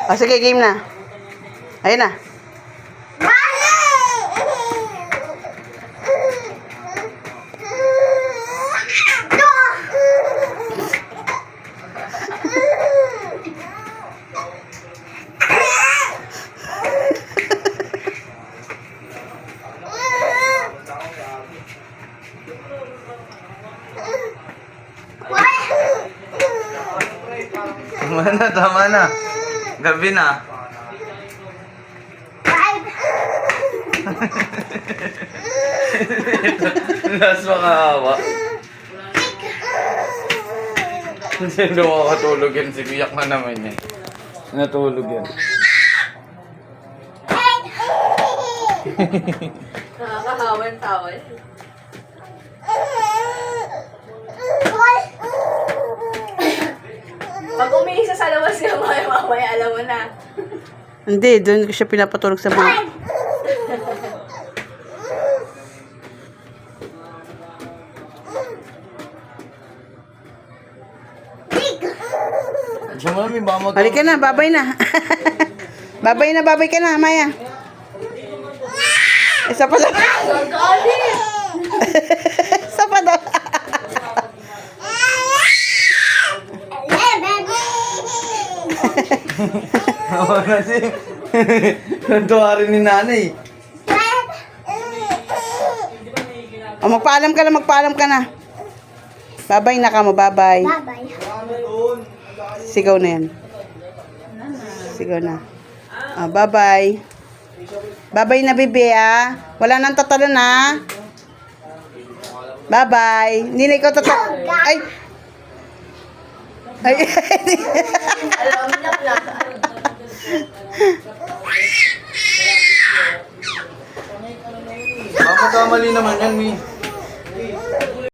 O, sige, game na. Ayun na. Tama na. Gabi na. Last makaawa. Sino makakatulog yan? Sibiyak na naman yan. Natulog yan. Nakakahawan-tawan. Pag umiisa sa labas niya, mamaya alam mo na. Hindi, doon ko siya pinapatulog sa mga... Siya mami, baka mag- Halika na, babay na. babay ka na, Maya. Isa pa daw. Isa pa daw. Tawa na si... Nantuwa rin ni nanay. O, magpaalam ka na. Babay na ka mo, babay. Sigaw na yan. Sigaw na. O, babay. Babay na, bebe, ah. Wala nang tatalo na. Bye-bye. Hindi na ikaw tatalo. Ay! Ay! Alam mo na pala. Baka kamali naman yan, Mi.